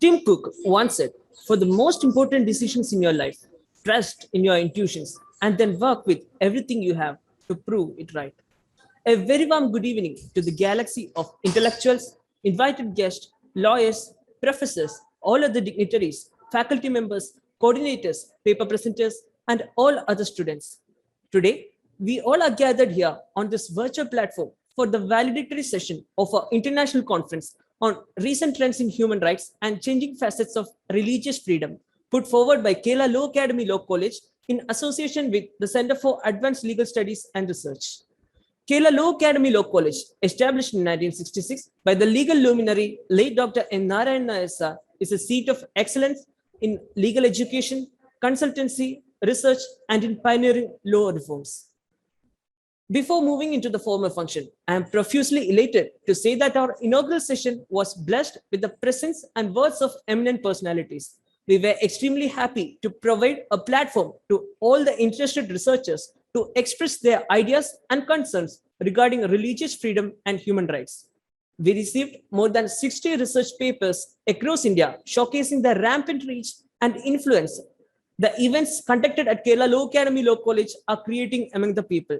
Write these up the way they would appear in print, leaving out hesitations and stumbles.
Tim Cook once said, for the most important decisions in your life, trust in your intuitions and then work with everything you have to prove it right. A very warm good evening to the galaxy of intellectuals, invited guests, lawyers, professors, all other dignitaries, faculty members, coordinators, paper presenters, and all other students. Today, we all are gathered here on this virtual platform for the valedictory session of our international conference on recent trends in human rights and changing facets of religious freedom, put forward by Kerala Law Academy Law College in association with the Center for Advanced Legal Studies and Research. Kerala Law Academy Law College, established in 1966 by the legal luminary late Dr. N. Narayana Sir, is a seat of excellence in legal education, consultancy, research, and in pioneering law reforms. Before moving into the formal function, I am profusely elated to say that our inaugural session was blessed with the presence and words of eminent personalities. We were extremely happy to provide a platform to all the interested researchers to express their ideas and concerns regarding religious freedom and human rights. We received more than 60 research papers across India showcasing the rampant reach and influence the events conducted at Kerala Law Academy Law College are creating among the people.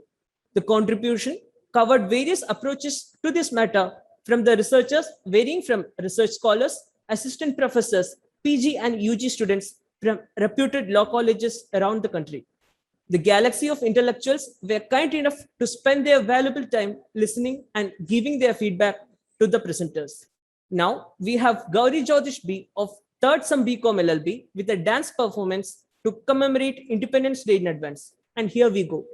The contribution covered various approaches to this matter from the researchers varying from research scholars, assistant professors, PG and UG students from reputed law colleges around the country. The galaxy of intellectuals were kind enough to spend their valuable time listening and giving their feedback to the presenters. Now we have Gauri Jyotish B of 3rd Sem BCom LLB with a dance performance to commemorate Independence Day in advance. And here we go.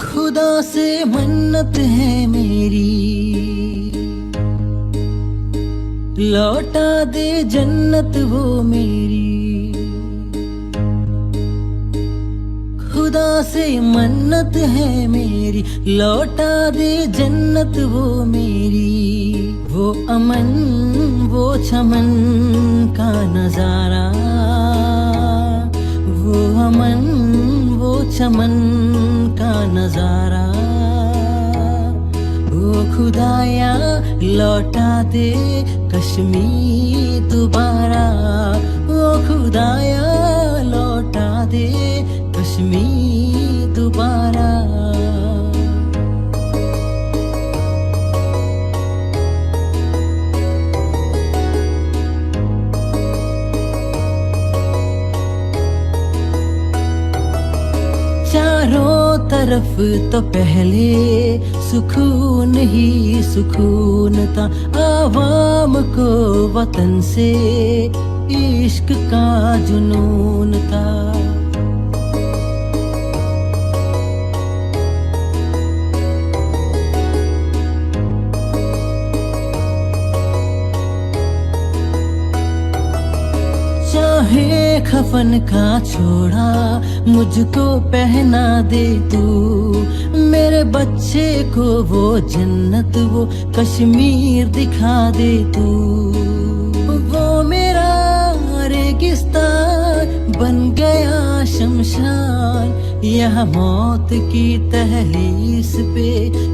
खुदा से मन्नत है मेरी, लौटा दे जन्नत वो मेरी। खुदा से मन्नत है मेरी, लौटा दे जन्नत वो मेरी। वो अमन वो चमन का नजारा, वो अमन वो चमन का नजारा। ओ खुदाया लौटा दे कश्मीर दोबारा, ओ खुदाया लौटा दे कश्मीर दोबारा। चारों तरफ तो पहले सुकून ही सुकून था, आवाम को वतन से इश्क का जुनून था। चाहे खफन का छोड़ा मुझको पहना दे तू, मेरे बच्चे को वो जन्नत वो कश्मीर दिखा दे तू। वो मेरा रेगिस्तान बन गया शमशान, यह मौत की तहलीस पे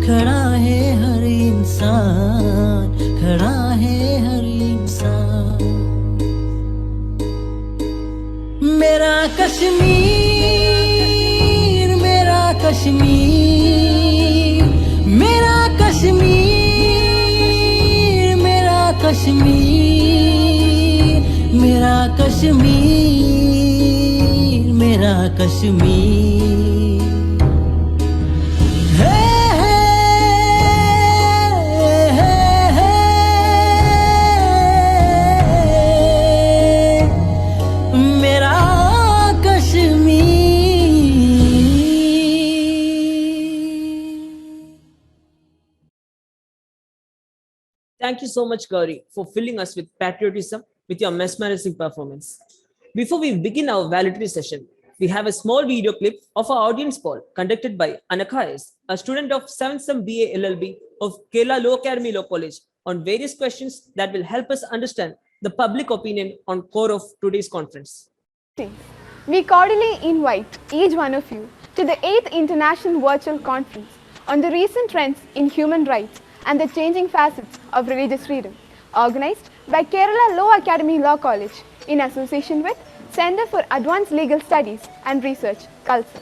खड़ा है हर इंसान, खड़ा है हर इंसान। मेरा कश्मीर मेरा कश्मीर मेरा कश्मीर मेरा कश्मीर मेरा कश्मीर मेरा कश्मीर। हे मेरा Thank you so much, Gauri, for filling us with patriotism with your mesmerizing performance. Before we begin our valedictory session, we have a small video clip of our audience poll conducted by Anakha S., a student of 7th Sem BA LLB of Kerala Law Academy Law College, on various questions that will help us understand the public opinion on core of today's conference. We cordially invite each one of you to the 8th International Virtual Conference on the recent trends in human rights and the changing facets of religious freedom, organized by Kerala Law Academy Law College in association with Center for Advanced Legal Studies and Research, CULSA.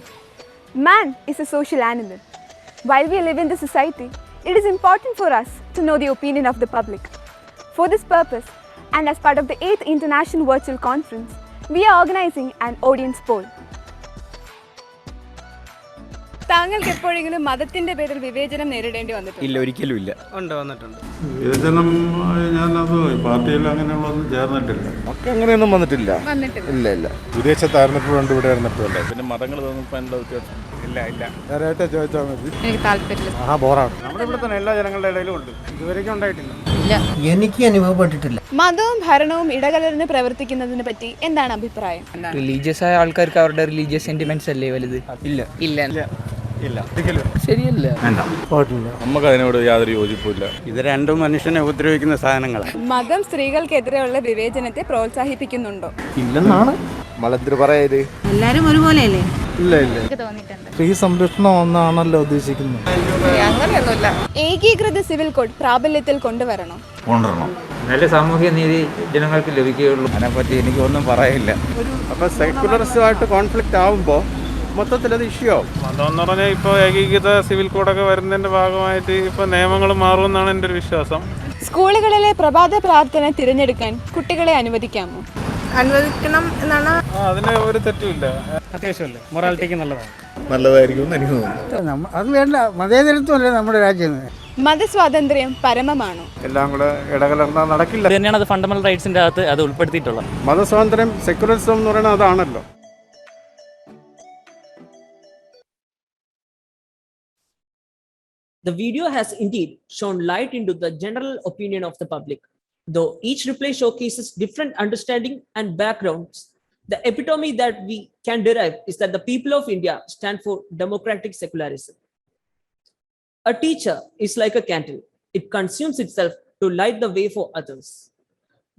Man is a social animal. While we live in the society, it is important for us to know the opinion of the public. For this purpose, and as part of the 8th International Virtual Conference, we are organizing an audience poll. താങ്കൾക്ക് എപ്പോഴെങ്കിലും മതത്തിന്റെ പേരിൽ വിവേചനം നേരിടേണ്ടി വന്നിട്ടുണ്ടോ? ഇല്ല, ഒരിക്കലും ഇല്ല. വന്നിട്ടുണ്ട്. വിവേചനം ഞാനത് പാർട്ടിയിൽ അങ്ങനെയുള്ളതൊന്നും ചേർന്നിട്ടില്ല. ഒക്കെ അങ്ങനെയൊന്നും വന്നിട്ടില്ല. ഇല്ല ഇല്ല. വിദേശത്തായിരുന്നപ്പോഴുണ്ട്, ഇവിടെ ആയിരുന്നപ്പോഴുണ്ട്. പിന്നെ മതങ്ങൾ തോന്നുമ്പോൾ എന്താ വ്യത്യാസം? ഇല്ല ഇല്ല. നേരത്തെ ചോദിച്ചാൽ മതി. എനിക്ക് താല്പര്യമില്ല. ബോറാണ്. നമ്മുടെ ഇവിടെ തന്നെ എല്ലാ ജനങ്ങളുടെ ഇടയിലും ഉണ്ട്. ഇതുവരെയ്ക്കും ഉണ്ടായിട്ടില്ല. എനിക്ക് അനുഭവപ്പെട്ടിട്ടില്ല. മതവും ഭരണവും ഇടകലർന്ന് പ്രവർത്തിക്കുന്നതിനെ പറ്റി എന്താണ് അഭിപ്രായം? റിലീജിയസ് ആയ ആൾക്കാർക്ക് അവരുടെ റിലീജിയസ് സെന്റിമെന്റ്സ് അല്ലേ വലുത്? ഇല്ല ഇല്ല ഇല്ല. ശരിയല്ല. നമുക്ക് അതിനോട് യാതൊരു യോജിപ്പില്ല. ഇത് രണ്ടും മനുഷ്യനെ ഉപദ്രവിക്കുന്ന സാധനങ്ങളാണ്. മതം സ്ത്രീകൾക്കെതിരെയുള്ള വിവേചനത്തെ പ്രോത്സാഹിപ്പിക്കുന്നുണ്ടോ? ഇല്ലെന്നാണ് മലത്തിൽ പറയത്. എല്ലാരും ഒരുപോലെയല്ലേ? ഇല്ല ഇല്ല. സ്ത്രീ സംരക്ഷണം ഒന്നാണല്ലോ ഉദ്ദേശിക്കുന്നത്. അങ്ങനെയൊന്നുമില്ല. ഏകീകൃത സിവിൽ കോഡ് പ്രാബല്യത്തിൽ കൊണ്ടുവരണം. നല്ല സാമൂഹ്യ നീതി ജനങ്ങൾക്ക് ലഭിക്കുകയുള്ളൂ. അതിനെപ്പറ്റി എനിക്കൊന്നും പറയില്ല. അപ്പോൾ സെക്യുലറിസമായിട്ട് കോൺഫ്ലിക്റ്റ് ആവുമ്പോൾ മൊത്തത്തിൽ അത് ഇഷ്യൂ ആവും. മതമെന്ന് പറഞ്ഞാൽ ഇപ്പോൾ ഏകീകൃത സിവിൽ കോഡൊക്കെ വരുന്നതിൻ്റെ ഭാഗമായിട്ട് ഇപ്പോൾ നിയമങ്ങൾ മാറുമെന്നാണ് എൻ്റെ ഒരു വിശ്വാസം. സ്കൂളുകളിലെ പ്രഭാത പ്രാർത്ഥന തിരഞ്ഞെടുക്കാൻ കുട്ടികളെ അനുവദിക്കാമോ? അനുവദിക്കണം എന്നാണ്. അതിന് ഒരു തെറ്റുമില്ല. അത്യാവശ്യമല്ലേ, മൊറാലിറ്റിക്ക് നല്ലതാണ്. നല്ലതായിരിക്കും എനിക്ക് തോന്നുന്നു. അത് വേണ്ട, മതേതരത്വമല്ലേ നമ്മുടെ രാജ്യം. മതസ്വാതന്ത്ര്യം പരമമാണോ? എല്ലാം കൂടെ ഇടകലർന്നാൽ നടക്കില്ല. തന്നെയാണ് അത് ഫണ്ടമെന്റൽ റൈറ്റ്സിന്റെ അകത്ത് അത് ഉൾപ്പെടുത്തിയിട്ടുള്ളത്. മതസ്വാതന്ത്ര്യം, സെക്യുലറിസം എന്ന് പറയുന്നത് അതാണല്ലോ. The video has indeed shone light into the general opinion of the public. Though each reply showcases different understanding and backgrounds, the epitome that we can derive is that the people of India stand for democratic secularism. A teacher is like a candle. It consumes itself to light the way for others.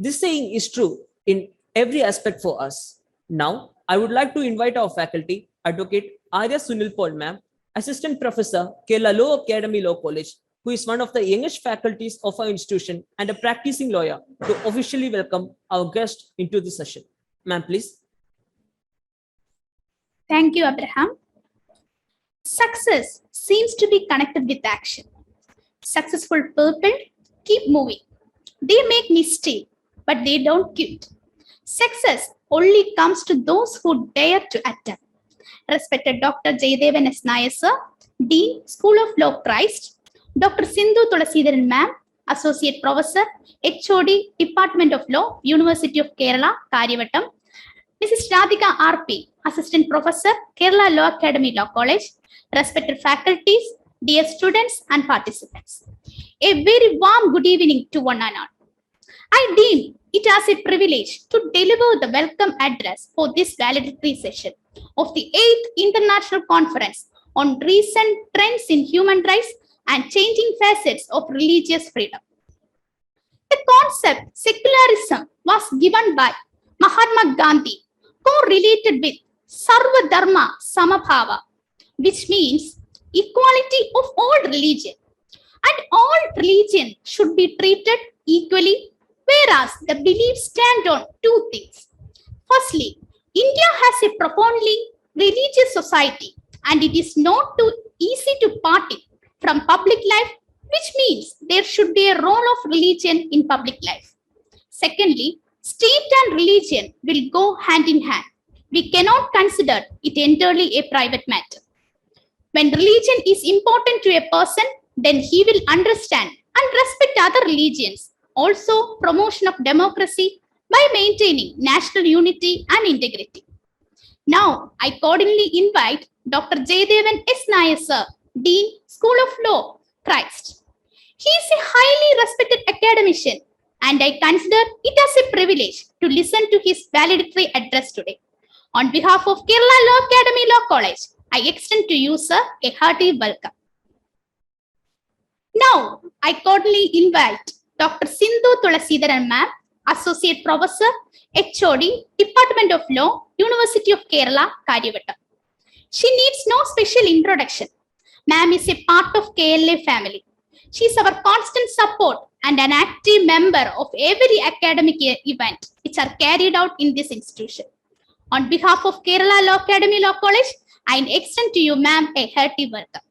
This saying is true in every aspect for us. Now, I would like to invite our faculty, Advocate Arya Sunil Paul ma'am, Assistant Professor, Kerala Law Academy Law College, who is one of the youngest faculties of our institution and a practicing lawyer, to officially welcome our guest into the session. Ma'am, please. Thank you, Abraham. Success seems to be connected with action. Successful people keep moving. They make mistakes, but they don't quit. Success only comes to those who dare to attempt. Respected Dr. Jaydevan S. Nair sir, Dean, School of Law, Christ, Dr. Sindhu Tulasidaran ma'am, Associate Professor, HOD, Department of Law, University of Kerala, Karyavattam, Mrs. Radhika R.P., Assistant Professor, Kerala Law Academy Law College, respected faculties, dear students and participants. A very warm good evening to one and all. I deem it as a privilege to deliver the welcome address for this valedictory session of the 8th International Conference on recent trends in human rights and changing facets of religious freedom. The concept secularism was given by Mahatma Gandhi, correlated with Sarva Dharma Samabhava, which means equality of all religion, and all religion should be treated equally, whereas the beliefs stand on two things. Firstly, India has a profoundly religious society, and it is not too easy to party from public life, which means there should be a role of religion in public life. Secondly, state and religion will go hand in hand. We cannot consider it entirely a private matter. When religion is important to a person, then he will understand and respect other religions. Also, promotion of democracy by maintaining national unity and integrity. Now, I accordingly invite Dr. Jaydevan S. Nair sir, Dean, School of Law, Christ. He is a highly respected academician, and I consider it as a privilege to listen to his valedictory address today. On behalf of Kerala Law Academy Law College, I extend to you, sir, a hearty welcome. Now, I cordially invite Dr. Sindhu Tulasidaran ma'am, Associate Professor, HOD, Department of Law, University of Kerala, Karyavattam. She needs no special introduction. Ma'am is a part of KLA family. She is our constant support and an active member of every academic event which are carried out in this institution. On behalf of Kerala Law Academy Law College, I extend to you, ma'am, a hearty welcome.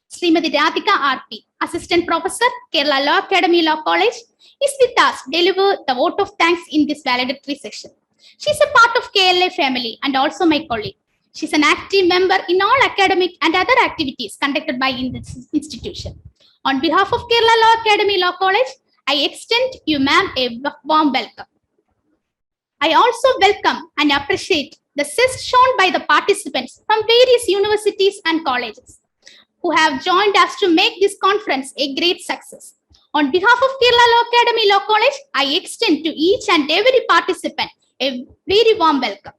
Srimati Radhika RP, Assistant Professor, Kerala Law Academy Law College, is with us to deliver the vote of thanks in this valedictory session. She is a part of KLA family and also my colleague. She is an active member in all academic and other activities conducted by in this institution. On behalf of Kerala Law Academy Law College, I extend you, ma'am, a warm welcome. I also welcome and appreciate the zest shown by the participants from various universities and colleges who have joined us to make this conference a great success. On behalf of Kerala Law Academy Law College, I extend to each and every participant a very warm welcome.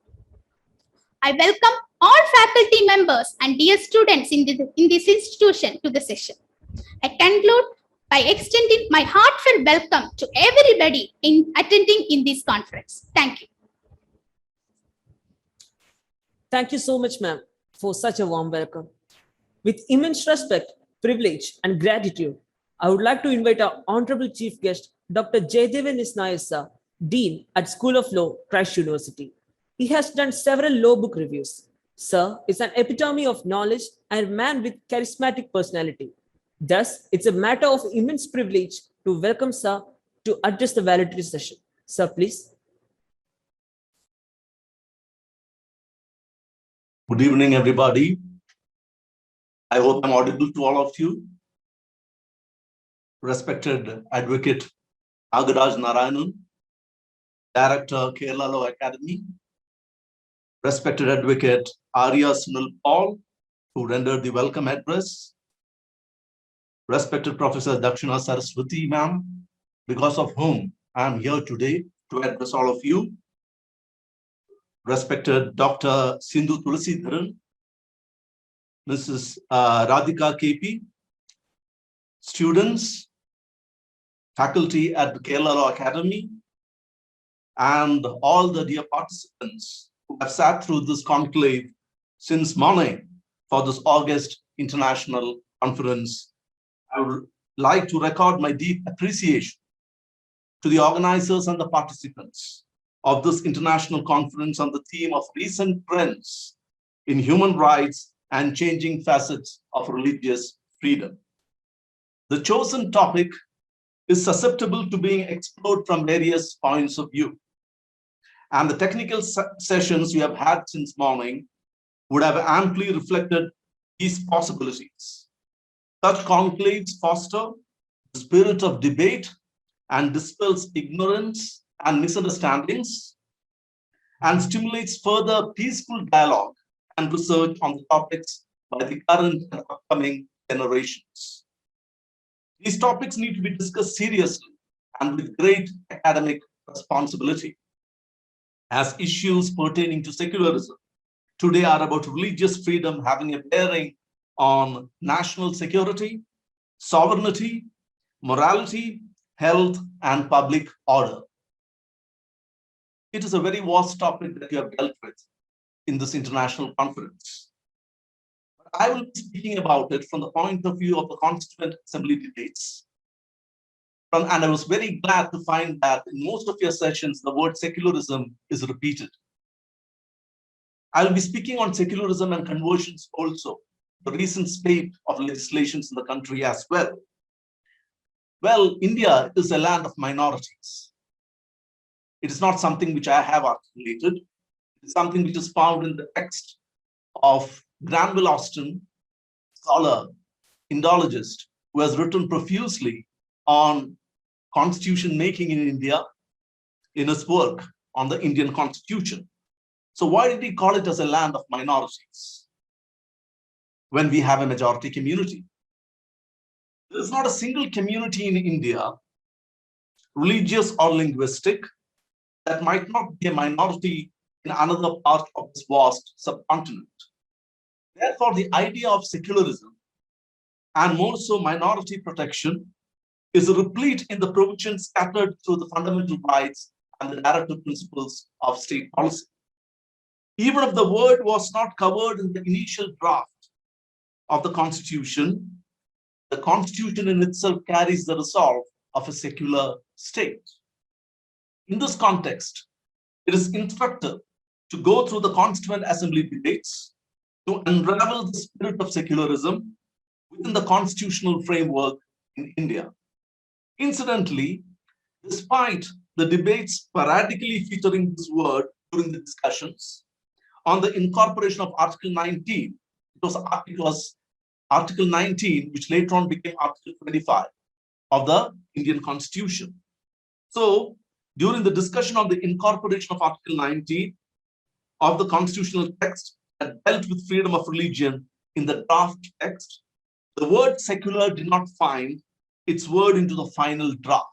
I welcome all faculty members and dear students in this institution to the session. I conclude by extending my heartfelt welcome to everybody attending in this conference. Thank you. Thank you so much, ma'am, for such a warm welcome. With immense respect, privilege, and gratitude, I would like to invite our Honorable Chief Guest, Dr. Jaydevan Isnaisa, Dean at School of Law, Christ University. He has done several law book reviews. Sir is an epitome of knowledge and a man with charismatic personality. Thus, it's a matter of immense privilege to welcome Sir to address the valedictory session. Sir, please. Good evening, everybody. I hope I'm audible to all of you. Respected Advocate Agaraj Narayanan, Director, Kerala Law Academy. Respected Advocate Arya Sunil Paul, who rendered the welcome address. Respected Professor Dakshina Saraswati, ma'am, because of whom I am here today to address all of you. Respected Dr. Sindhu Tulsidharan, Mrs. Radhika KP, students, faculty at the Kerala Law Academy, and all the dear participants who have sat through this conclave since morning for this August International Conference. I would like to record my deep appreciation to the organizers and the participants of this international conference on the theme of recent trends in human rights and changing facets of religious freedom. The chosen topic is susceptible to being explored from various points of view. And the technical sessions we have had since morning would have amply reflected these possibilities. Such conclaves foster the spirit of debate and dispels ignorance and misunderstandings, and stimulates further peaceful dialogue and research on the topics by the current and upcoming generations. These topics need to be discussed seriously and with great academic responsibility, as issues pertaining to secularism today are about religious freedom having a bearing on national security, sovereignty, morality, health, and public order. It is a very vast topic that you have dealt with in this international conference. I will be speaking about it from the point of view of the Constituent Assembly debates. And I was very glad to find that in most of your sessions, the word secularism is repeated. I will be speaking on secularism and conversions also, the recent spate of legislations in the country as well. Well, India is a land of minorities. It is not something which I have articulated. It is something which is found in the text of Granville Austin, scholar, Indologist, who has written profusely on constitution making in India in his work on the Indian Constitution. So why did he call it as a land of minorities when we have a majority community? There is not a single community in India, religious or linguistic, that might not be a minority in another part of this vast subcontinent. Therefore, the idea of secularism, and more so minority protection, is replete in the provisions scattered through the fundamental rights and the directive principles of state policy. Even if the word was not covered in the initial draft of the Constitution in itself carries the resolve of a secular state. In this context, it is instructive to go through the Constituent Assembly debates to unravel the spirit of secularism within the constitutional framework in India. Incidentally, despite the debates sporadically featuring this word during the discussions on the incorporation of Article 19, it was Article 19, which later on became Article 25 of the Indian Constitution. So, during the discussion of the incorporation of Article 19 of the constitutional text that dealt with freedom of religion in the draft text, the word secular did not find its word into the final draft.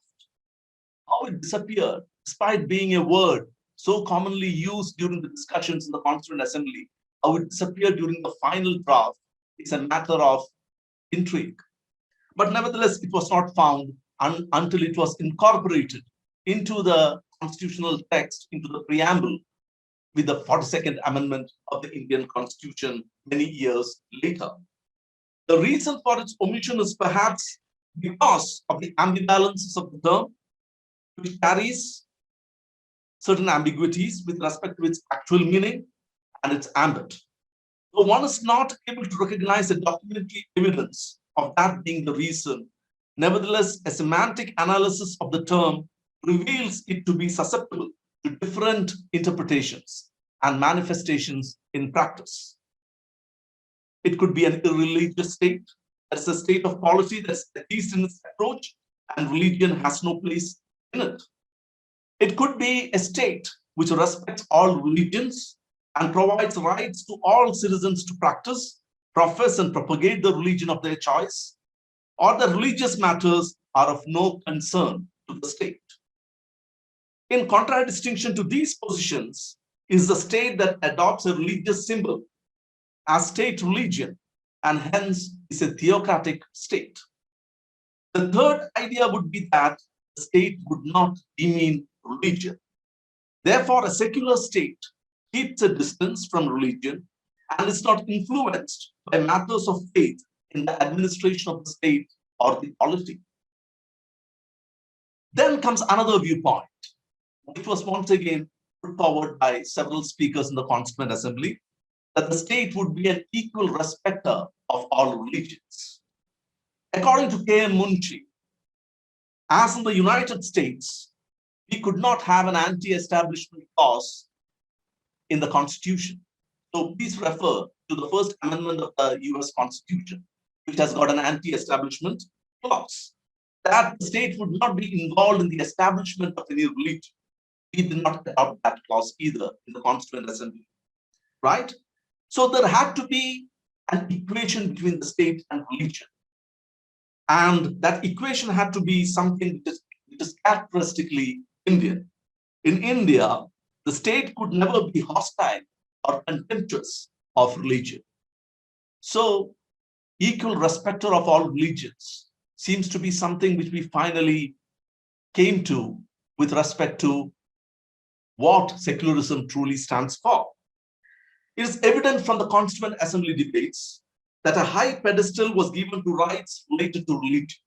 How it disappeared, despite being a word so commonly used during the discussions in the Constituent Assembly, how it disappeared during the final draft is a matter of intrigue. But nevertheless, it was not found until it was incorporated into the constitutional text, into the preamble, with the 42nd Amendment of the Indian Constitution many years later. The reason for its omission is perhaps because of the ambivalences of the term, which carries certain ambiguities with respect to its actual meaning and its ambit. So one is not able to recognize the documentary evidence of that being the reason. Nevertheless, a semantic analysis of the term reveals it to be susceptible to different interpretations and manifestations in practice. It could be an irreligious state. That's a state of polity that's atheist in its approach, and religion has no place in it. It could be a state which respects all religions and provides rights to all citizens to practice, profess, and propagate the religion of their choice, or the religious matters are of no concern to the state. In contradistinction to these positions is the state that adopts a religious symbol as state religion and hence is a theocratic state. The third idea would be that the state would not demean religion. Therefore, a secular state keeps a distance from religion and is not influenced by matters of faith in the administration of the state or the polity. Then comes another viewpoint, which was once again put forward by several speakers in the Constituent Assembly, that the state would be an equal respecter of all religions. According to K.M. Munshi, as in the United States, we could not have an anti-establishment clause in the Constitution. So please refer to the First Amendment of the US Constitution, which has got an anti-establishment clause. That the state would not be involved in the establishment of any religion. We did not adopt that clause either in the Constituent Assembly, right? So there had to be an equation between the state and religion. And that equation had to be something which is characteristically Indian. In India, the state could never be hostile or contemptuous of religion. So equal respecter of all religions seems to be something which we finally came to with respect to what secularism truly stands for. It is evident from the Constituent Assembly debates that a high pedestal was given to rights related to religion.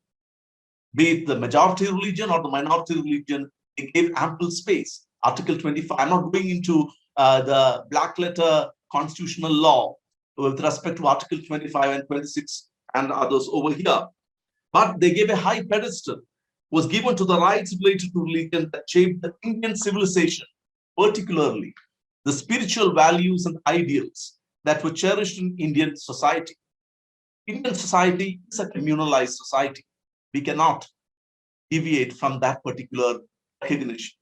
Be it the majority religion or the minority religion, it gave ample space. Article 25, I'm not going into the black letter constitutional law with respect to Article 25 and 26 and others over here. But they gave a high pedestal, was given to the rights related to religion that shaped the Indian civilization, particularly the spiritual values and ideals that were cherished in Indian society. Indian society is a communalized society. We cannot deviate from that particular recognition.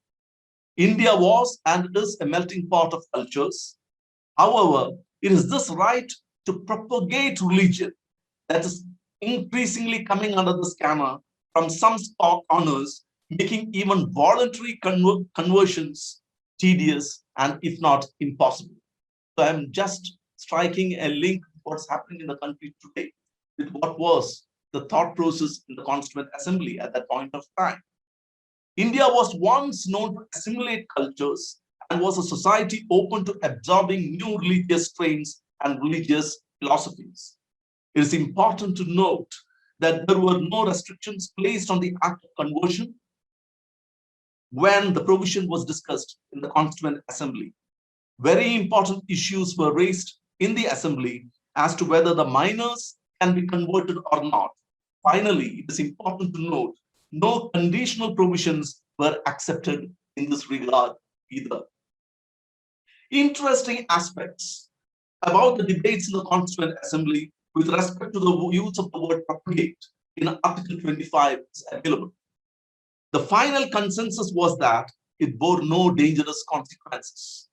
India was and is a melting pot of cultures. However, it is this right to propagate religion that is increasingly coming under the scanner from some stock owners, making even voluntary conversions tedious and if not impossible. So I'm just striking a link with what's happening in the country today with what was the thought process in the Constituent Assembly at that point of time. India was once known to assimilate cultures and was a society open to absorbing new religious strains and religious philosophies. It is important to note that there were no restrictions placed on the act of conversion when the provision was discussed in the Constituent Assembly. Very important issues were raised in the Assembly as to whether the minors can be converted or not. Finally, it is important to note no conditional provisions were accepted in this regard either. Interesting aspects about the debates in the Constituent Assembly with respect to the use of the word propagate in Article 25 is available. The final consensus was that it bore no dangerous consequences,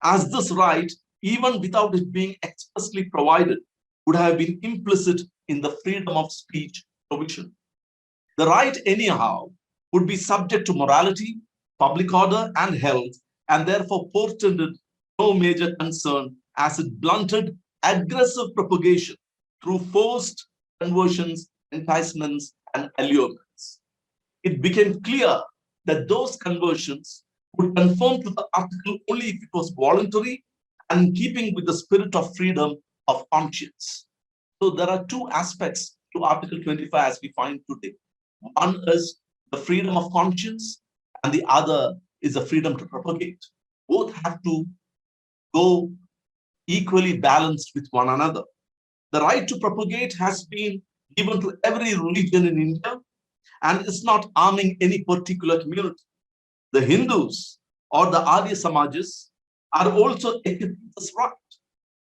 as this right, even without it being expressly provided, would have been implicit in the freedom of speech provision. The right anyhow would be subject to morality, public order, and health, and therefore portended no major concern as it blunted aggressive propagation through forced conversions, enticements, and allurements. It became clear that those conversions would conform to the article only if it was voluntary and in keeping with the spirit of freedom of conscience. So there are two aspects to Article 25 as we find today. One is the freedom of conscience, and the other is the freedom to propagate. Both have to go equally balanced with one another. The right to propagate has been given to every religion in India and is not harming any particular community. The Hindus or the Arya Samajas are also equipped with this right.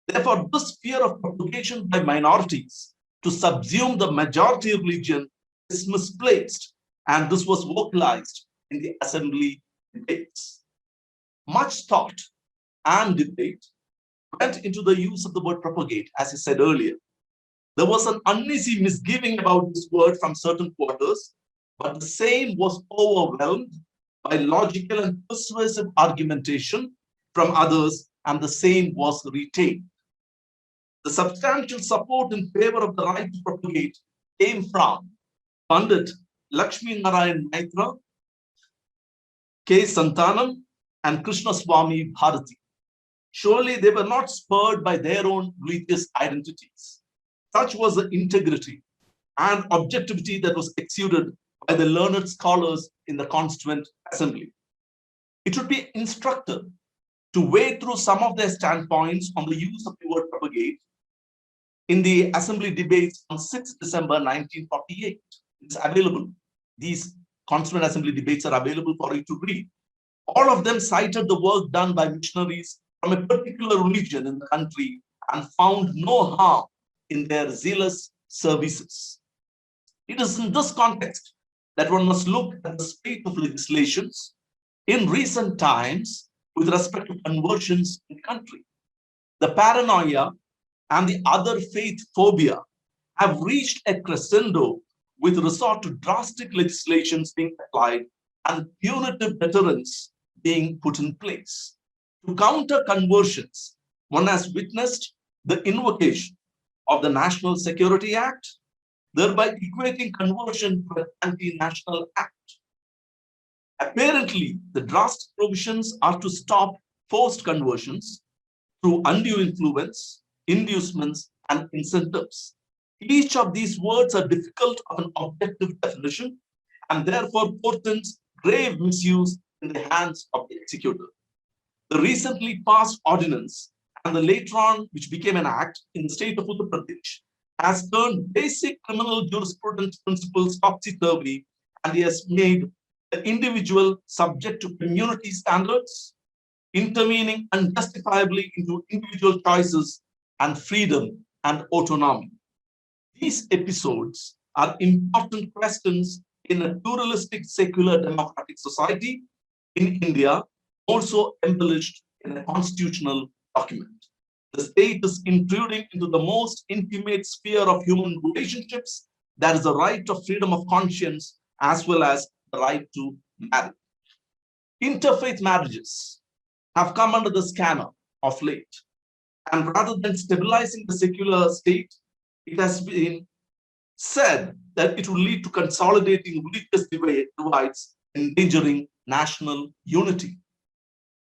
Therefore, this fear of propagation by minorities to subsume the majority religion is misplaced, and this was vocalized in the assembly debates. Much thought and debate went into the use of the word propagate, as I said earlier. There was an uneasy misgiving about this word from certain quarters, but the same was overwhelmed by logical and persuasive argumentation from others, and the same was retained. The substantial support in favor of the right to propagate came from Pandit Lakshmi Narayan Maitra, K. Santanam, and Krishna Swami Bharati. Surely they were not spurred by their own religious identities. Such was the integrity and objectivity that was exuded by the learned scholars in the Constituent Assembly. It would be instructive to wade through some of their standpoints on the use of the word propagate in the Assembly debates on 6 December 1948. It's available. These Constituent Assembly debates are available for you to read. All of them cited the work done by missionaries from a particular religion in the country and found no harm in their zealous services. It is in this context that one must look at the state of legislations in recent times with respect to conversions in the country. The paranoia and the other faith phobia have reached a crescendo with resort to drastic legislations being applied and punitive deterrents being put in place. To counter conversions, one has witnessed the invocation of the National Security Act, thereby equating conversion to an anti-national act. Apparently, the drastic provisions are to stop forced conversions through undue influence, inducements, and incentives. Each of these words are difficult of an objective definition and therefore portends grave misuse in the hands of the executor. The recently passed ordinance and the later on which became an act in the state of Uttar Pradesh has turned basic criminal jurisprudence principles topsy-turvy and has made the individual subject to community standards, intervening unjustifiably into individual choices and freedom and autonomy. These episodes are important questions in a pluralistic, secular, democratic society in India, also embellished in a constitutional document. The state is intruding into the most intimate sphere of human relationships. That is the right of freedom of conscience as well as the right to marry. Interfaith marriages have come under the scanner of late. And rather than stabilizing the secular state, it has been said that it will lead to consolidating religious divides, endangering national unity.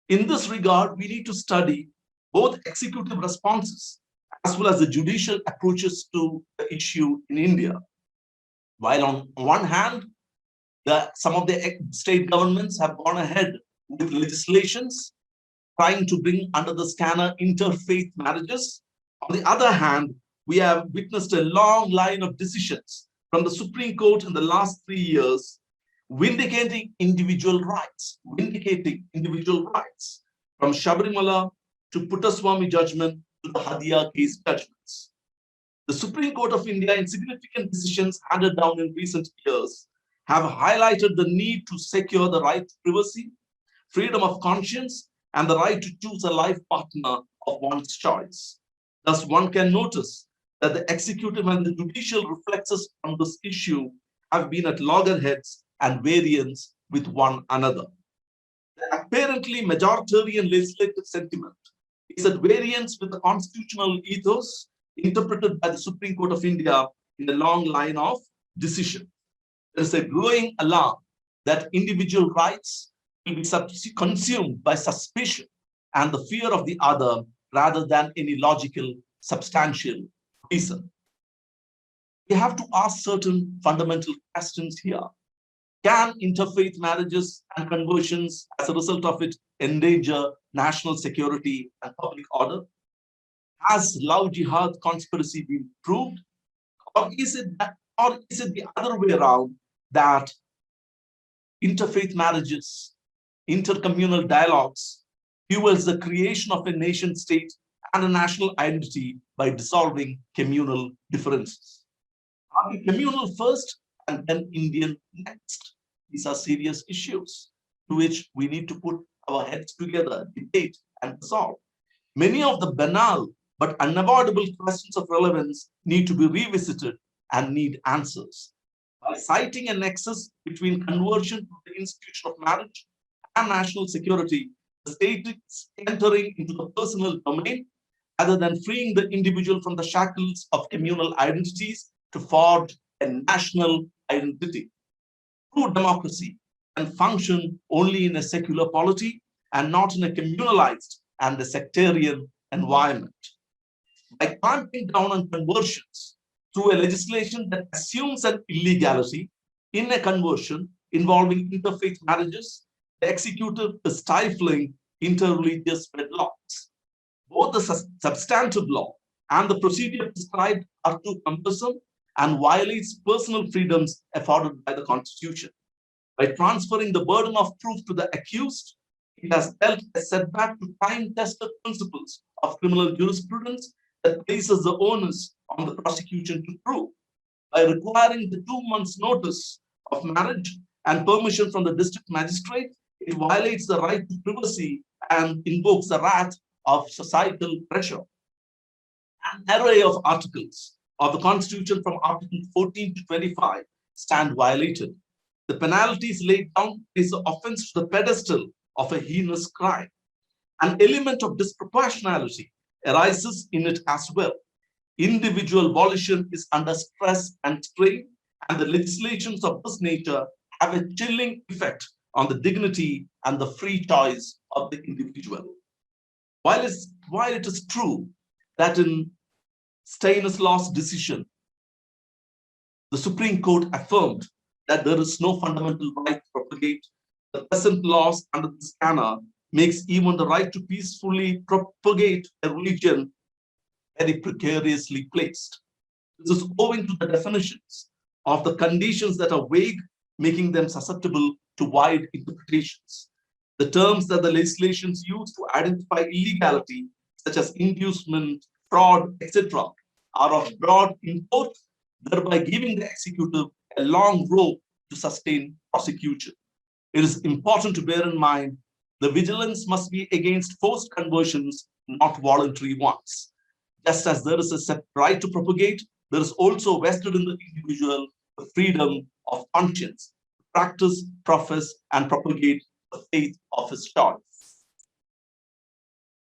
In this regard, we need to study both executive responses as well as the judicial approaches to the issue in India. While on one hand, some of the state governments have gone ahead with legislations trying to bring under the scanner interfaith marriages. On the other hand, we have witnessed a long line of decisions from the Supreme Court in the last 3 years vindicating individual rights, from Shabarimala to Puttaswamy judgment to the Hadia case judgments. The Supreme Court of India, in significant decisions handed down in recent years, have highlighted the need to secure the right to privacy, freedom of conscience, and the right to choose a life partner of one's choice. Thus, one can notice that the executive and the judicial reflexes on this issue have been at loggerheads and variance with one another. The apparently majoritarian legislative sentiment is at variance with the constitutional ethos interpreted by the Supreme Court of India in a long line of decisions. There is a growing alarm that individual rights will be consumed by suspicion and the fear of the other rather than any logical, substantial reason. We have to ask certain fundamental questions here. Can interfaith marriages and conversions as a result of it endanger national security and public order? Has love jihad conspiracy been proved? Or is it the other way around, that interfaith marriages, intercommunal dialogues fuels the creation of a nation state and a national identity by dissolving communal differences? Are we communal first and then Indian next? These are serious issues to which we need to put our heads together, debate, and resolve. Many of the banal but unavoidable questions of relevance need to be revisited and need answers. By citing a nexus between conversion to the institution of marriage and national security, the state is entering into the personal domain rather than freeing the individual from the shackles of communal identities to forge a national identity. True democracy can function only in a secular polity and not in a communalized and a sectarian environment. By clamping down on conversions through a legislation that assumes an illegality in a conversion involving interfaith marriages, the executive is stifling interreligious wedlocks. Both the substantive law and the procedure prescribed are too cumbersome and violates personal freedoms afforded by the Constitution. By transferring the burden of proof to the accused, it has dealt a setback to time-tested principles of criminal jurisprudence that places the onus on the prosecution to prove. By requiring the 2 months notice of marriage and permission from the district magistrate, it violates the right to privacy and invokes the wrath of societal pressure. An array of articles of the Constitution from Article 14 to 25 stand violated. The penalties laid down is the offense to the pedestal of a heinous crime. An element of disproportionality arises in it as well. Individual volition is under stress and strain, and the legislations of this nature have a chilling effect on the dignity and the free choice of the individual. While it is true that in Stanislaw's decision, the Supreme Court affirmed that there is no fundamental right to propagate, the present laws under the scanner makes even the right to peacefully propagate a religion very precariously placed. This is owing to the definitions of the conditions that are vague, making them susceptible to wide interpretations. The terms that the legislations use to identify illegality, such as inducement, fraud, etc., are of broad import, thereby giving the executive a long rope to sustain prosecution. It is important to bear in mind the vigilance must be against forced conversions, not voluntary ones. Just as there is a right to propagate, there is also vested in the individual the freedom of conscience, to practice, profess, and propagate the faith of his choice.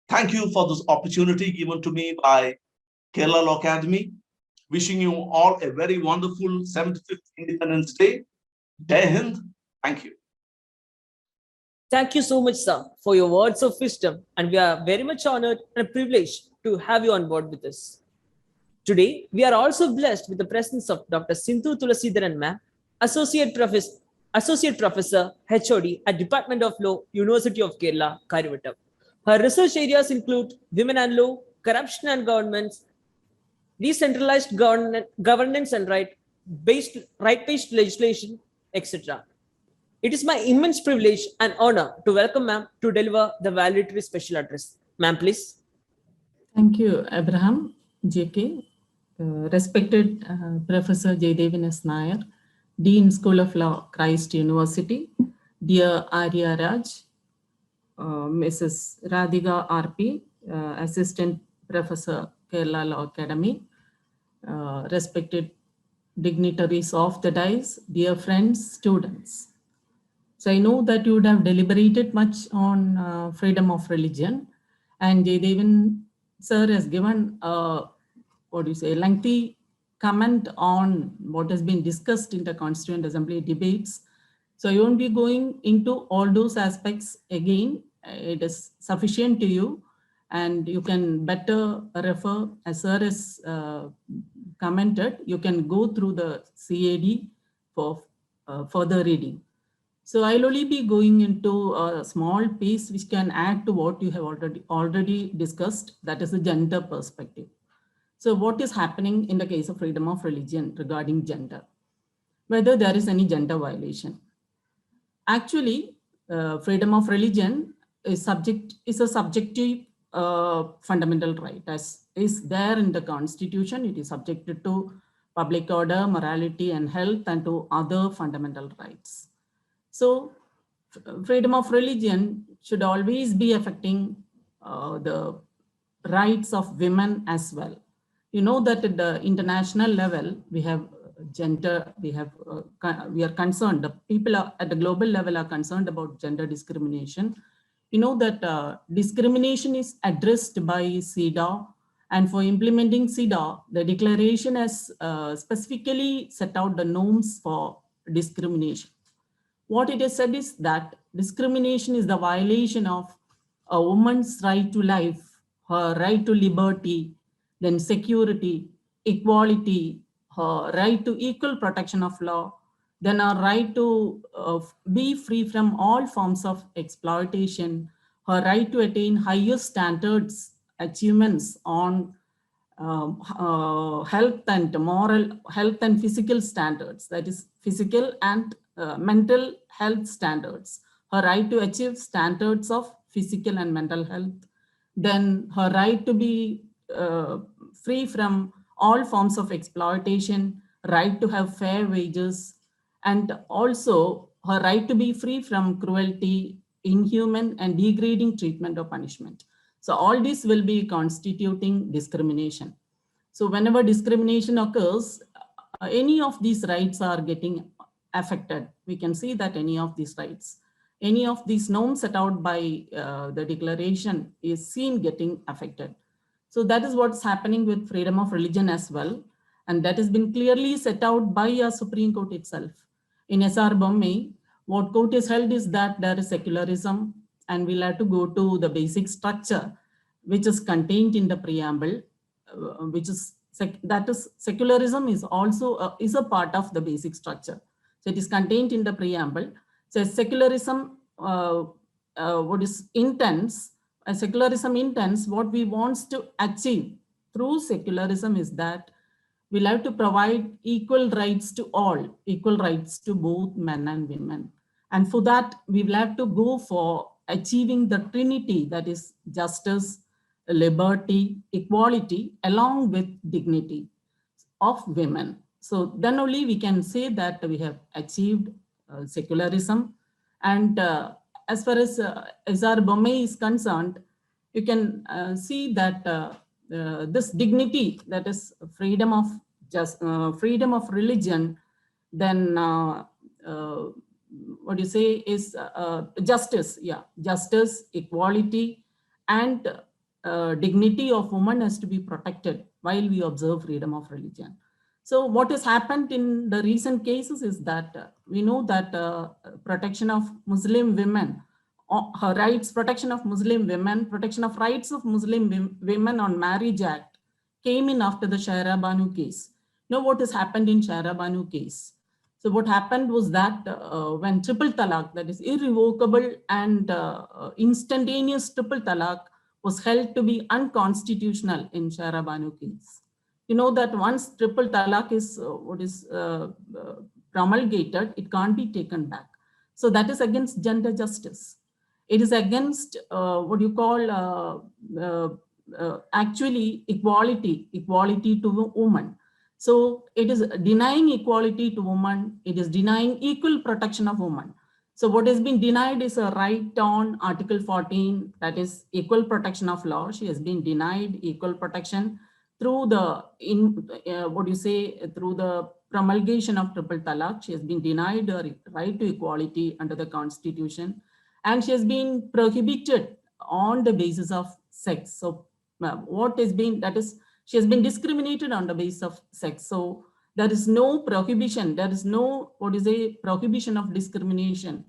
Thank you for this opportunity given to me by Kerala Lawacademy. Wishing you all a very wonderful 75th Independence Day. Jai Hind. Thank you. Thank you so much, sir, for your words of wisdom, and we are very much honored and privileged to have you on board with us. Today, we are also blessed with the presence of Dr. Sindhu Tulasidaran Ma'am, Associate Professor, HOD at Department of Law, University of Kerala, Karivattam. Her research areas include women and law, corruption and governments, decentralized governance and right-based legislation, etc. It is my immense privilege and honor to welcome ma'am to deliver the valedictory special address. Ma'am, please. Thank you, Abraham, JK. Respected Professor Jaydevan S. Nair, Dean School of Law, Christ University, dear Arya Raj, Mrs. Radhika RP, Assistant Professor, Kerala Law Academy, respected dignitaries of the dais, dear friends, students. So I know that you would have deliberated much on freedom of religion, and Jaydevan sir has given lengthy comment on what has been discussed in the Constituent Assembly debates. So I won't be going into all those aspects again. It is sufficient to you, and you can better refer, as sir has commented, you can go through the CAD for further reading. So I'll only be going into a small piece which can add to what you have already discussed, that is the gender perspective. So what is happening in the case of freedom of religion regarding gender? Whether there is any gender violation. Actually, freedom of religion is a subjective fundamental right, as is there in the Constitution. It is subjected to public order, morality and health, and to other fundamental rights. So freedom of religion should always be affecting the rights of women as well. You know that at the international level, we have gender, we are concerned, the people at the global level are concerned about gender discrimination. You know that discrimination is addressed by CEDAW, and for implementing CEDAW, the declaration has specifically set out the norms for discrimination. What it has said is that discrimination is the violation of a woman's right to life, her right to liberty, then security, equality, her right to equal protection of law, then her right to be free from all forms of exploitation, her right to attain higher standards, achievements on health and physical standards, that is physical and mental health standards, her right to achieve standards of physical and mental health, then her right to be free from all forms of exploitation, right to have fair wages, and also her right to be free from cruelty, inhuman and degrading treatment or punishment. So all this will be constituting discrimination. So whenever discrimination occurs, any of these rights are getting affected. We can see that any of these rights, any of these norms set out by the declaration is seen getting affected. So that is what's happening with freedom of religion as well. And that has been clearly set out by a Supreme Court itself. In S.R. Bommey, what court has held is that there is secularism, and we'll have to go to the basic structure, which is contained in the preamble, which is secularism is also is a part of the basic structure. So it is contained in the preamble. So secularism, what is intends, secularism intends, what we want to achieve through secularism is that we'll have to provide equal rights to all, equal rights to both men and women. And for that, we will have to go for achieving the trinity, that is justice, liberty, equality, along with dignity of women. So then only we can say that we have achieved secularism. And as far as S.R. Bommey is concerned, you can see that this dignity, that is freedom of religion, then what you say is justice, justice, equality, and dignity of woman has to be protected while we observe freedom of religion. So what has happened in the recent cases is that we know that protection of Muslim women her rights, protection of Muslim women, protection of rights of Muslim women on Marriage Act came in after the Shaira Banu case. Now what has happened in Shaira Banu case? So what happened was that when triple talaq, that is irrevocable and instantaneous triple talaq, was held to be unconstitutional in Shaira Banu case. You know that once triple talaq is promulgated, it can't be taken back. So that is against gender justice. It is against actually equality to women. So it is denying equality to women. It is denying equal protection of women. So what has been denied is a right on Article 14, that is equal protection of law. She has been denied equal protection through the through the promulgation of triple talaq. She has been denied her right to equality under the Constitution, and she has been prohibited on the basis of sex. So what has been, that is, she has been discriminated on the basis of sex. So there is no prohibition. There is no prohibition of discrimination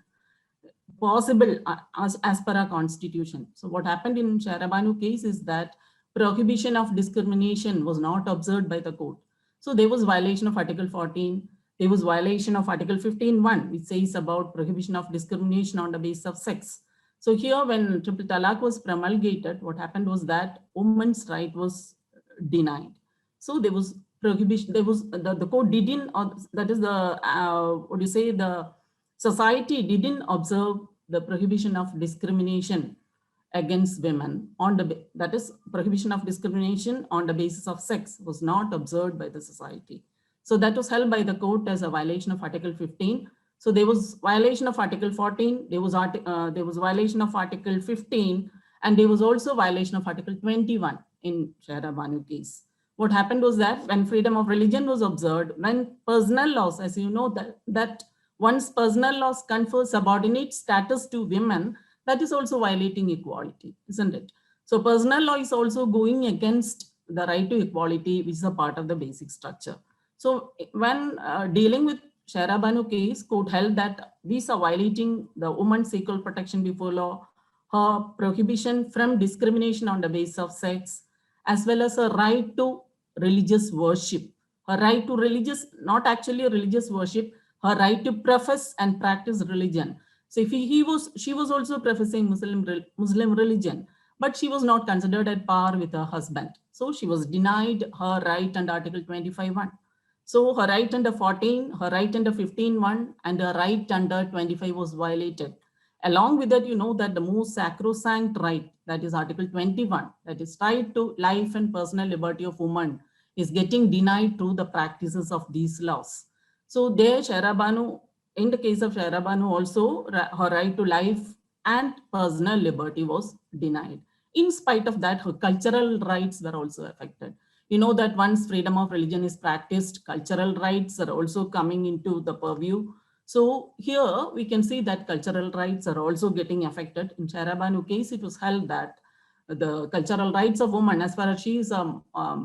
possible as per our Constitution. So what happened in Shaira Banu case is that prohibition of discrimination was not observed by the court. So there was violation of Article 14. There was violation of Article 15(1), which says about prohibition of discrimination on the basis of sex. So here, when triple talaq was promulgated, what happened was that women's right was denied. So there was prohibition. There was the court didn't, or that is the the society didn't observe the prohibition of discrimination against women on the, that is, prohibition of discrimination on the basis of sex was not observed by the society. So that was held by the court as a violation of Article 15. So there was violation of Article 14, there was violation of Article 15, and there was also violation of Article 21 in Shaira Banu case. What happened was that when freedom of religion was observed, when personal laws, as you know, that once personal laws confer subordinate status to women, that is also violating equality, isn't it? So personal law is also going against the right to equality, which is a part of the basic structure. So when dealing with Shaira Banu case, court held that these are violating the woman's equal protection before law, her prohibition from discrimination on the basis of sex, as well as her right to religious worship, her right to religious, not actually religious worship, her right to profess and practice religion. So if she was also professing Muslim religion, but she was not considered at par with her husband. So she was denied her right under Article 25(1). So her right under 14, her right under 15(1), and her right under 25 was violated. Along with that, you know that the most sacrosanct right, that is Article 21, that is right to life and personal liberty of woman, is getting denied through the practices of these laws. So there, Shaira Banu, in the case of Shaira Banu also, her right to life and personal liberty was denied. In spite of that, her cultural rights were also affected. You know that once freedom of religion is practiced, cultural rights are also coming into the purview. So here we can see that cultural rights are also getting affected. In Shaira Banu case, it was held that the cultural rights of women, as far as she is a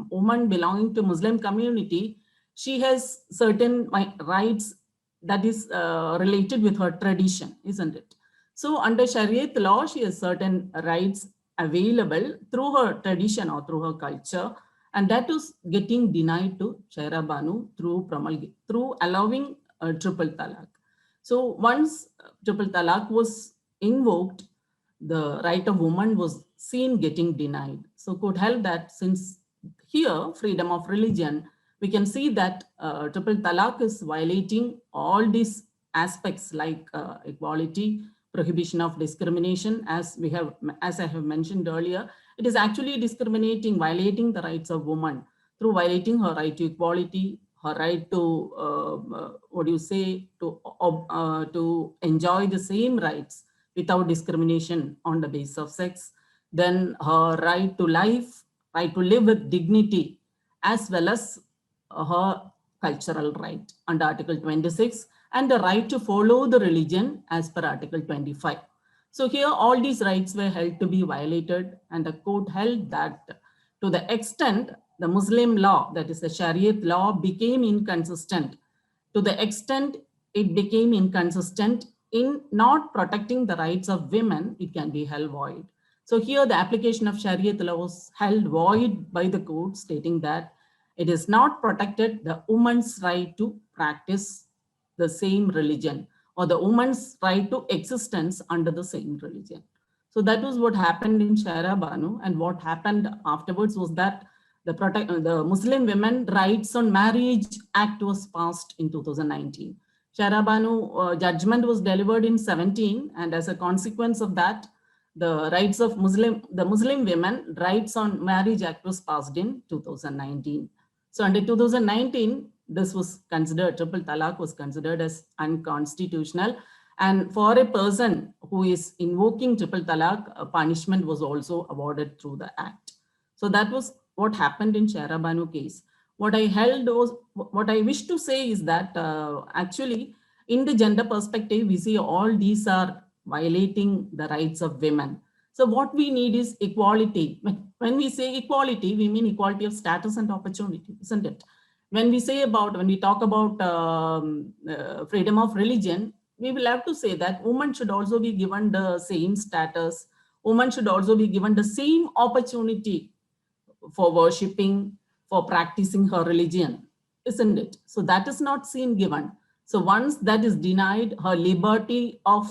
woman belonging to Muslim community, she has certain rights that is related with her tradition, isn't it? So under Shariat law, she has certain rights available through her tradition or through her culture, and that is getting denied to Shaira Banu through allowing triple talaq. So once triple talaq was invoked, the right of woman was seen getting denied. So court held that since here freedom of religion, we can see that triple talaq is violating all these aspects like equality, prohibition of discrimination, as I have mentioned earlier. It is actually discriminating, violating the rights of woman through violating her right to equality, her right to to enjoy the same rights without discrimination on the basis of sex. Then her right to life, right to live with dignity, as well as her cultural right under Article 26, and the right to follow the religion as per Article 25. So here all these rights were held to be violated, and the court held that to the extent the Muslim law, that is the Shariat law, became inconsistent, to the extent it became inconsistent, in not protecting the rights of women, it can be held void. So here the application of Sharia law was held void by the court, stating that it is not protected the woman's right to practice the same religion or the woman's right to existence under the same religion. So that was what happened in Sharia Banu, and what happened afterwards was that the Muslim Women Rights on Marriage Act was passed in 2019. Sharia Banu judgment was delivered in 17, and as a consequence of that, the Muslim Women Rights on Marriage Act was passed in 2019. So under 2019, this was considered, triple talaq was considered as unconstitutional. And for a person who is invoking triple talaq, a punishment was also awarded through the act. So that was what happened in Sharia Banu case. What I wish to say is that actually in the gender perspective, we see all these are violating the rights of women. So what we need is equality. When we say equality, we mean equality of status and opportunity, isn't it? When we talk about freedom of religion, we will have to say that women should also be given the same status. Women should also be given the same opportunity for worshipping, for practicing her religion, isn't it? So that is not seen given. So once that is denied, her liberty of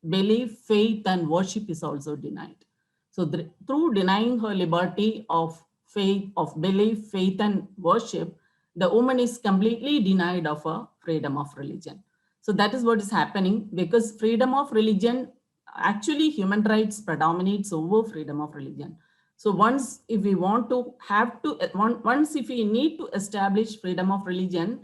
belief, faith, and worship is also denied. So through denying her liberty of faith, of belief, faith, and worship, the woman is completely denied of her freedom of religion. So that is what is happening, because freedom of religion, actually human rights predominates over freedom of religion. So once if we need to establish freedom of religion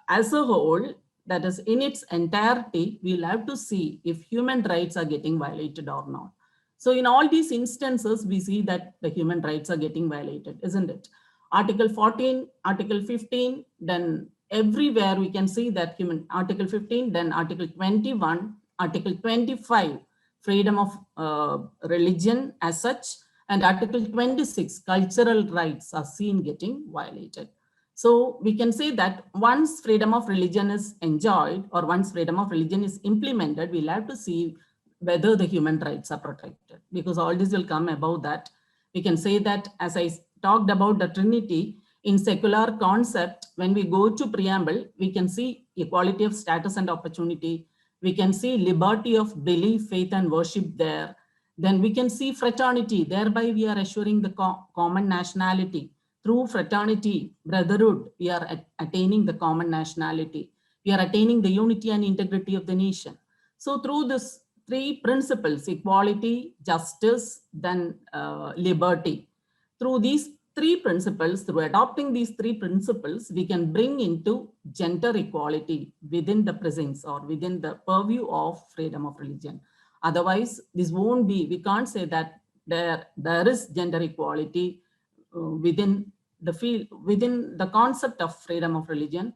as a whole, that is in its entirety, we'll have to see if human rights are getting violated or not. So in all these instances, we see that the human rights are getting violated, isn't it? Article 14, Article 15, then everywhere we can see that Article 15, then Article 21, Article 25, freedom of religion as such, and Article 26, cultural rights are seen getting violated. So we can say that once freedom of religion is enjoyed, or once freedom of religion is implemented, we'll have to see whether the human rights are protected, because all this will come about that. We can say that, as I talked about the Trinity, in secular concept, when we go to preamble, we can see equality of status and opportunity. We can see liberty of belief, faith, and worship there. Then we can see fraternity, thereby we are assuring the common nationality. Through fraternity, brotherhood, we are attaining the common nationality. We are attaining the unity and integrity of the nation. So through this three principles, equality, justice, then liberty, through these three principles, through adopting these three principles, we can bring into gender equality within the presence or within the purview of freedom of religion. Otherwise, this won't be, we can't say that there is gender equality within the field, within the concept of freedom of religion.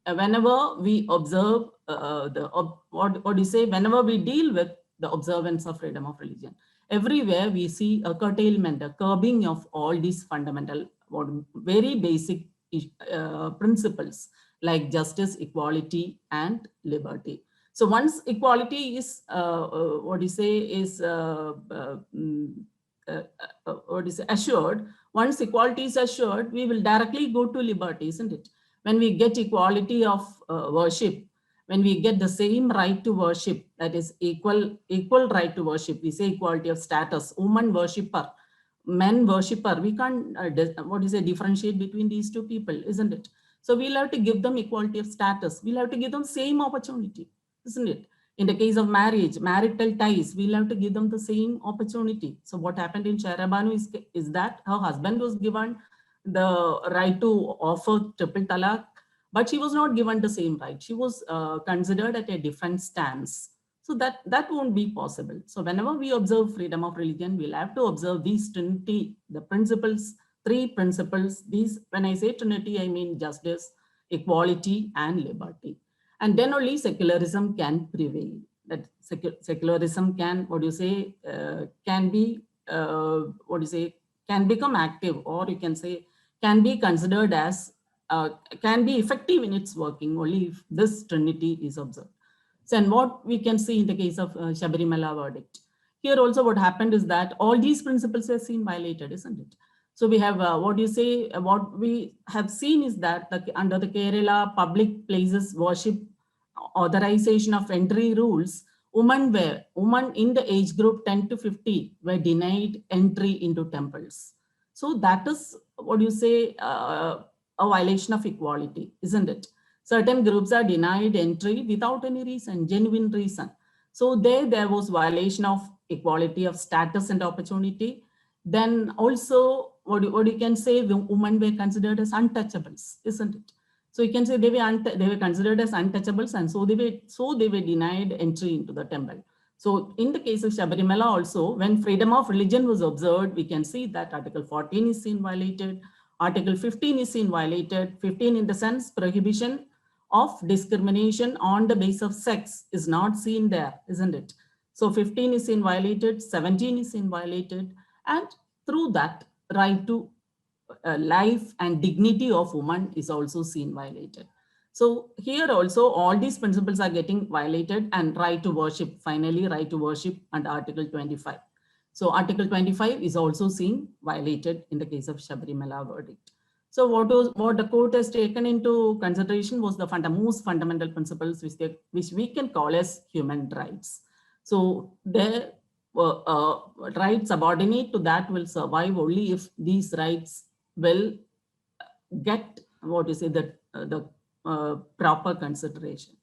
Whenever we observe whenever we deal with the observance of freedom of religion, everywhere we see a curtailment, a curbing of all these fundamental, very basic principles like justice, equality, and liberty. So once equality is assured, once equality is assured, we will directly go to liberty, isn't it? When we get equality of worship, when we get the same right to worship, that is equal right to worship, we say equality of status, woman worshipper, men worshipper, we can't differentiate between these two people, isn't it? So we'll have to give them equality of status. We'll have to give them same opportunity, isn't it? In the case of marriage, marital ties, we'll have to give them the same opportunity. So what happened in Sharia Banu is that her husband was given the right to offer triple talaq, but she was not given the same right. She was considered at a different stance. So that won't be possible. So whenever we observe freedom of religion, we'll have to observe these Trinity, the principles, three principles. These, when I say Trinity, I mean justice, equality, and liberty. And then only secularism can prevail. That secularism can, can become active, or you can say can be considered as, can be effective in its working only if this Trinity is observed. So, and what we can see in the case of Shabarimala verdict. Here also what happened is that all these principles are seen violated, isn't it? So we have what we have seen is that under the Kerala public places worship authorization of entry rules, women in the age group 10 to 50 were denied entry into temples. So that is a violation of equality, isn't it? Certain groups are denied entry without any reason, genuine reason. So there was violation of equality of status and opportunity. Then also what you can say, women were considered as untouchables, isn't it? So you can say they were considered as untouchables, and so they were denied entry into the temple. So in the case of Shabarimala also, when freedom of religion was observed, we can see that Article 14 is seen violated, Article 15 is seen violated. 15 in the sense prohibition of discrimination on the basis of sex is not seen there, isn't it? So 15 is seen violated, 17 is seen violated, and through that right to life and dignity of woman is also seen violated. So here also all these principles are getting violated, and right to worship, finally right to worship under Article 25. So Article 25 is also seen violated in the case of Shabarimala verdict. So what the court has taken into consideration was the most fundamental principles which we can call as human rights. So their rights subordinate to that will survive only if these rights will get the proper consideration.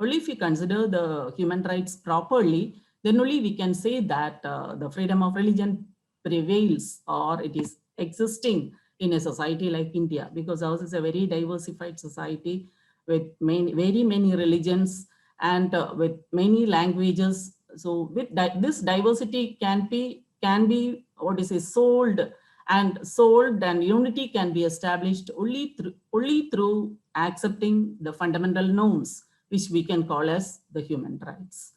Only if we consider the human rights properly, then only we can say that the freedom of religion prevails, or it is existing in a society like India, because ours is a very diversified society with very many religions and with many languages. So with this diversity can be sold, and unity can be established only through accepting the fundamental norms which we can call as the human rights.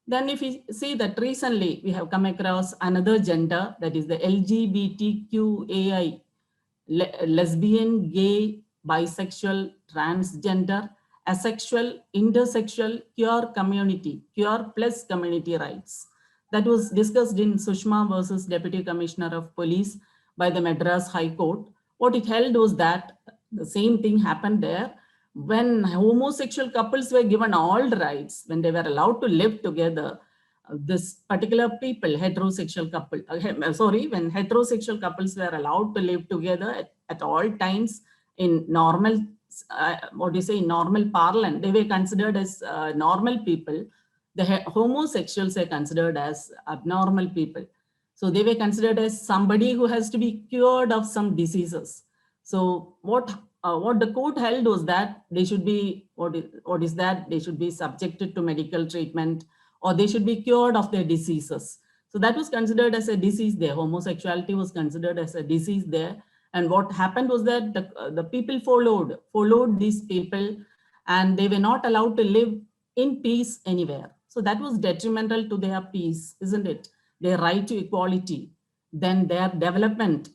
Then if we see that recently we have come across another gender, that is the LGBTQAI, lesbian, gay, bisexual, transgender, asexual, intersexual, queer plus community rights. That was discussed in Sushma versus Deputy Commissioner of Police by the Madras High Court. What it held was that the same thing happened there. When homosexual couples were given all rights, when they were allowed to live together, this particular people, when heterosexual couples were allowed to live together at all times in normal, normal parlance, they were considered as normal people. The homosexuals are considered as abnormal people. So they were considered as somebody who has to be cured of some diseases. So what the court held was that they should be, they should be subjected to medical treatment, or they should be cured of their diseases. So that was considered as a disease there. Homosexuality was considered as a disease there. And what happened was that the people followed these people, and they were not allowed to live in peace anywhere. So that was detrimental to their peace, isn't it? Their right to equality, then their development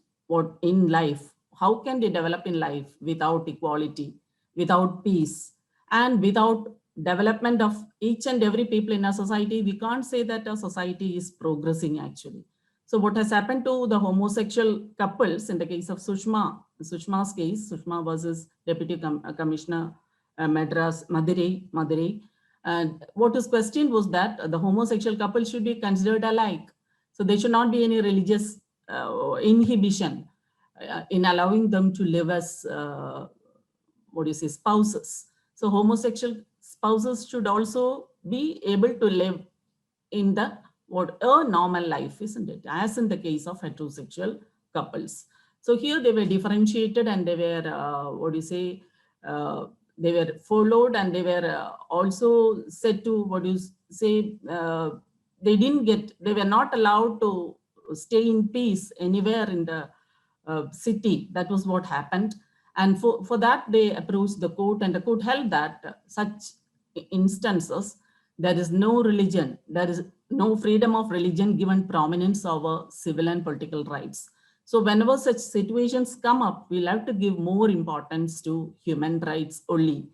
in life. How can they develop in life without equality, without peace, and without development of each and every people in our society? We can't say that our society is progressing actually. So what has happened to the homosexual couples in the case of Sushma's case, Sushma versus Deputy Commissioner Madras, Madurai, and what was questioned was that the homosexual couple should be considered alike. So there should not be any religious inhibition in allowing them to live as spouses. So homosexual spouses should also be able to live in a normal life, isn't it? As in the case of heterosexual couples. So here they were differentiated, and they were they were followed, and they were also said to they were not allowed to stay in peace anywhere in the city. That was what happened. And for that, they approached the court, and the court held that such instances, there is no religion, there is no freedom of religion given prominence over civil and political rights. So whenever such situations come up, we'll have to give more importance to human rights only.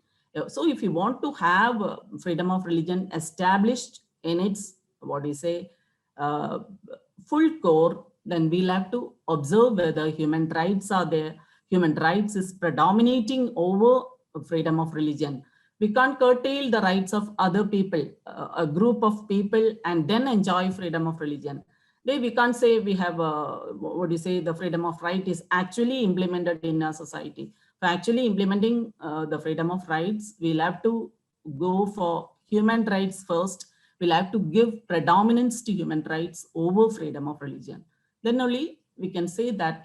So if you want to have freedom of religion established in its, what do you say, full core, then we'll have to observe whether human rights are there. Human rights is predominating over freedom of religion. We can't curtail the rights of other people, a group of people, and then enjoy freedom of religion. We can't say we have, what do you say, the freedom of right is actually implemented in our society. For actually implementing the freedom of rights, we'll have to go for human rights first. We'll have to give predominance to human rights over freedom of religion. Then only we can say that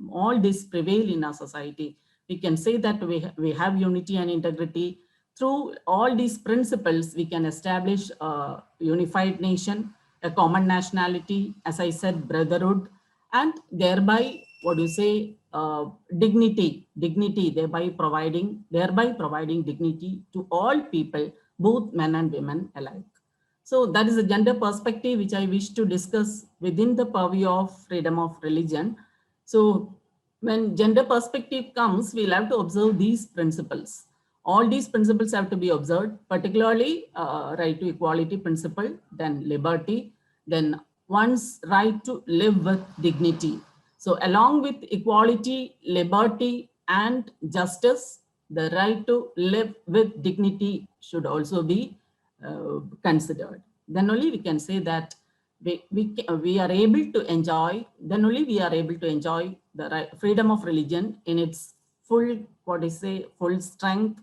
all this prevail in our society. We can say that we have unity and integrity. Through all these principles, we can establish a unified nation, a common nationality, as I said, brotherhood, and thereby, what do you say, dignity, thereby providing dignity to all people, both men and women alike. So that is a gender perspective which I wish to discuss within the purview of freedom of religion. So when gender perspective comes, we'll have to observe these principles. All these principles have to be observed, particularly right to equality principle, then liberty, then one's right to live with dignity. So along with equality, liberty, and justice, the right to live with dignity should also be considered. Then only we can say that we are able to enjoy, then only we are able to enjoy the right, freedom of religion in its full, what I say, full strength,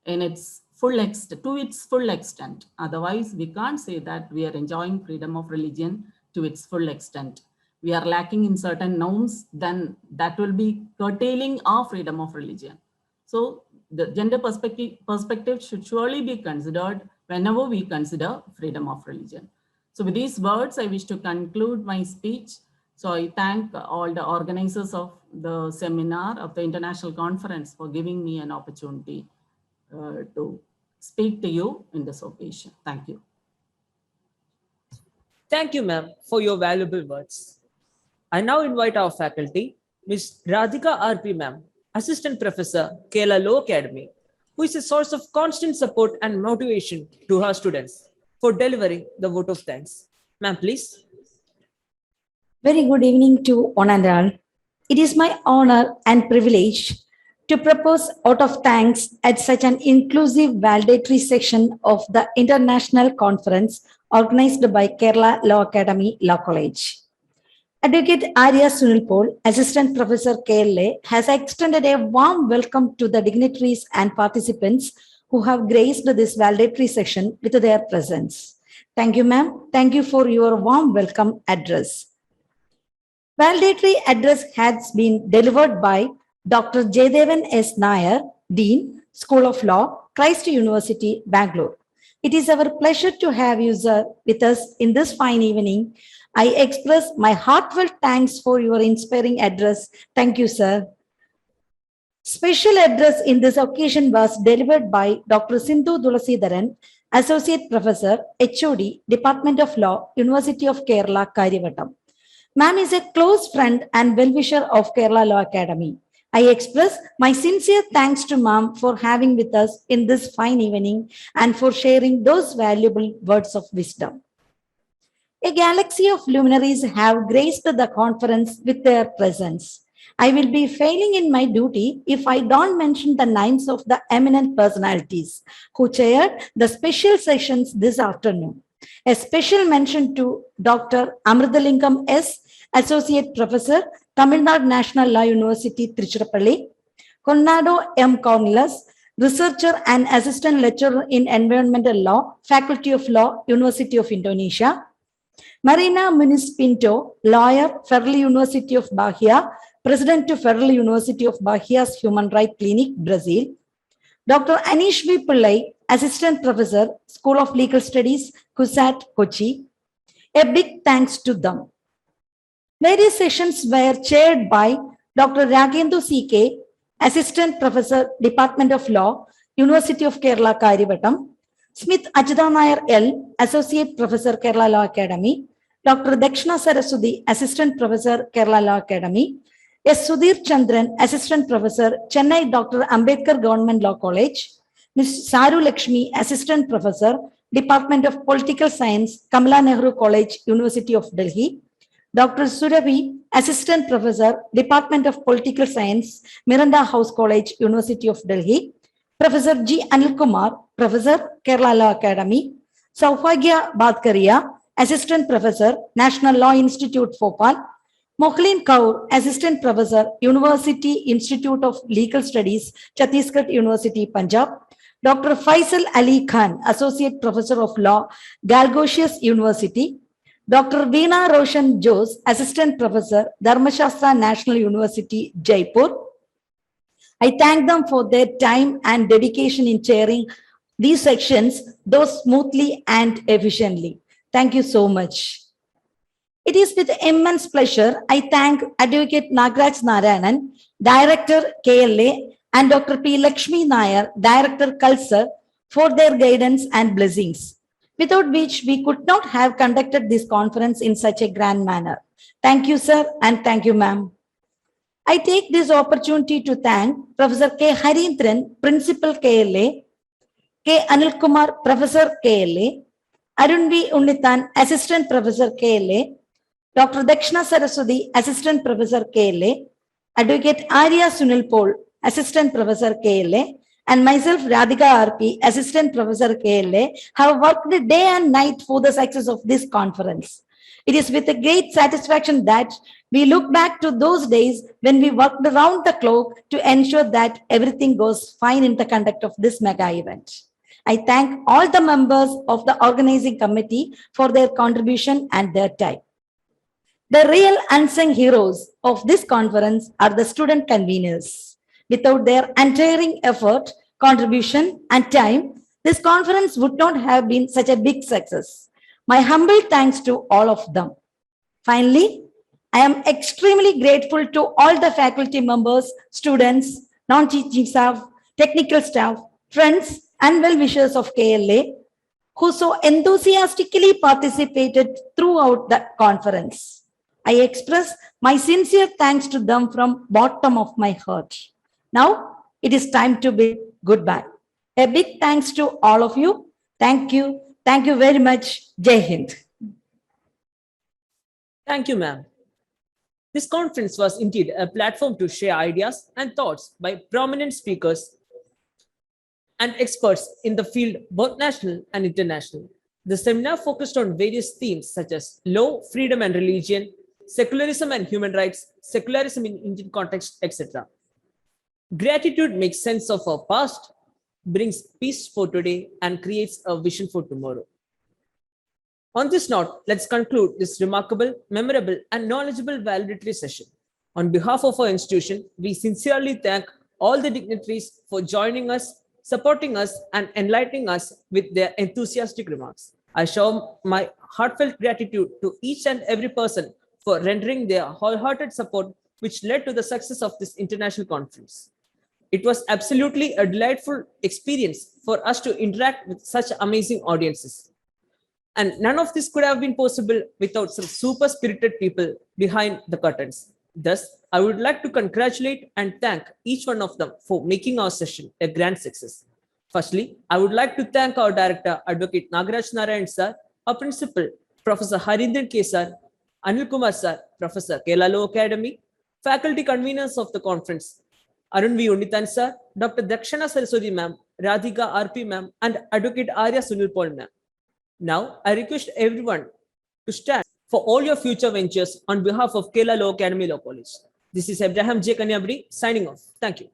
in its full extent, to its full extent. Otherwise, we can't say that we are enjoying freedom of religion to its full extent. We are lacking in certain norms, then that will be curtailing our freedom of religion. So the gender perspective should surely be considered whenever we consider freedom of religion. So with these words, I wish to conclude my speech. So I thank all the organizers of the seminar of the international conference for giving me an opportunity to speak to you in this occasion. Thank you. Thank you, ma'am, for your valuable words. I now invite our faculty, Ms. Radhika R.P. ma'am, Assistant Professor, Kerala Law Academy, who is a source of constant support and motivation to her students, for delivering the vote of thanks. Ma'am, please. Very good evening to one and all. It is my honor and privilege to propose out of thanks at such an inclusive valedictory section of the international conference organized by Kerala Law Academy Law College. Advocate Arya Sunilpol, Assistant Professor KLA, has extended a warm welcome to the dignitaries and participants who have graced this valedictory session with their presence. Thank you, ma'am. Thank you for your warm welcome address. Valedictory address has been delivered by Dr. Jaydevan S. Nair, Dean, School of Law, Christ University, Bangalore. It is our pleasure to have you, sir, with us in this fine evening. I express my heartfelt thanks for your inspiring address. Thank you, sir. Special address in this occasion was delivered by Dr. Sindhu Dulasidharan, Associate Professor, HOD, Department of Law, University of Kerala, Karyavattam. Ma'am is a close friend and well-wisher of Kerala Law Academy. I express my sincere thanks to ma'am for having with us in this fine evening and for sharing those valuable words of wisdom. A galaxy of luminaries have graced the conference with their presence. I will be failing in my duty if I don't mention the names of the eminent personalities who chaired the special sessions this afternoon. A special mention to Dr. Amrithalingam S., Associate Professor, Tamil Nadu National Law University, Tiruchirappalli; Conrado M. Cornelius, Researcher and Assistant Lecturer in Environmental Law, Faculty of Law, University of Indonesia; Marina Muniz Pinto, Lawyer, Federal University of Bahia, President to Federal University of Bahia's Human Rights Clinic, Brazil; Dr. Anish V. Pillai, Assistant Professor, School of Legal Studies, CUSAT, Kochi. A big thanks to them. Various sessions were chaired by Dr. Ragendu C.K., Assistant Professor, Department of Law, University of Kerala, Karyavattam; Smith Ajita Nair L., Associate Professor, Kerala Law Academy; Dr. Dakshina Saraswati, Assistant Professor, Kerala Law Academy; S. Sudhir Chandran, Assistant Professor, Chennai Dr. Ambedkar Government Law College. Ms. Saru Lakshmi, Assistant Professor, Department of Political Science, Kamala Nehru College, University of Delhi. Dr. Surabhi, Assistant Professor, Department of Political Science, Miranda House College, University of Delhi. Professor G. Anil Kumar, Professor, Kerala Academy. Saubhagya Badkaria, Assistant Professor, National Law Institute, Bhopal. Mohlin Kaur, Assistant Professor, University Institute of Legal Studies, Chhattisgarh University, Punjab. Dr. Faisal Ali Khan, Associate Professor of Law, Galgosius University. Dr. Veena Roshan Jose, Assistant Professor, Dharmashastra National University, Jaipur. I thank them for their time and dedication in chairing these sections, though smoothly and efficiently. Thank you so much. It is with immense pleasure I thank Advocate Nagaraj Narayanan, Director KLA, and Dr. P. Lakshmi Nair, Director Culture, for their guidance and blessings, without which we could not have conducted this conference in such a grand manner. Thank you, sir, and thank you, ma'am. I take this opportunity to thank Professor K. Harindran, Principal KLA, K. Anil Kumar, Professor KLA, Arun V. Unnithan, Assistant Professor KLA, Dr. Dakshina Saraswati, Assistant Professor KLA, Advocate Arya Sunil Pol, Assistant Professor KLA, and myself, Radhika RP, Assistant Professor KLA, have worked day and night for the success of this conference. It is with a great satisfaction that we look back to those days when we worked around the clock to ensure that everything goes fine in the conduct of this mega event. I thank all the members of the organizing committee for their contribution and their time. The real unsung heroes of this conference are the student conveners. Without their untiring effort, contribution, and time, this conference would not have been such a big success. My humble thanks to all of them. Finally, I am extremely grateful to all the faculty members, students, non-teaching staff, technical staff, friends, and well-wishers of KLA who so enthusiastically participated throughout the conference. I express my sincere thanks to them from bottom of my heart. Now, it is time to bid goodbye. A big thanks to all of you. Thank you. Thank you very much. Jai Hind. Thank you, ma'am. This conference was indeed a platform to share ideas and thoughts by prominent speakers and experts in the field, both national and international. The seminar focused on various themes such as law, freedom and religion, secularism and human rights, secularism in Indian context, etc. Gratitude makes sense of our past, brings peace for today, and creates a vision for tomorrow. On this note, let's conclude this remarkable, memorable, and knowledgeable valedictory session. On behalf of our institution, we sincerely thank all the dignitaries for joining us, supporting us, and enlightening us with their enthusiastic remarks. I show my heartfelt gratitude to each and every person for rendering their wholehearted support, which led to the success of this international conference. It was absolutely a delightful experience for us to interact with such amazing audiences. And none of this could have been possible without some super spirited people behind the curtains. Thus, I would like to congratulate and thank each one of them for making our session a grand success. Firstly, I would like to thank our director, Advocate Nagaraj Narayan sir, our principal, Professor Harindran K sir, Anil Kumar sir, Professor Kerala Academy, faculty conveners of the conference, Arun V. Unnithan sir, Dr. Dakshina Saraswati ma'am, Radhika RP ma'am, and Advocate Arya Sunil Paul ma'am. Now, I request everyone to stand for all your future ventures on behalf of Kerala Law Academy Law College. This is Abraham J. Kanyabri signing off. Thank you.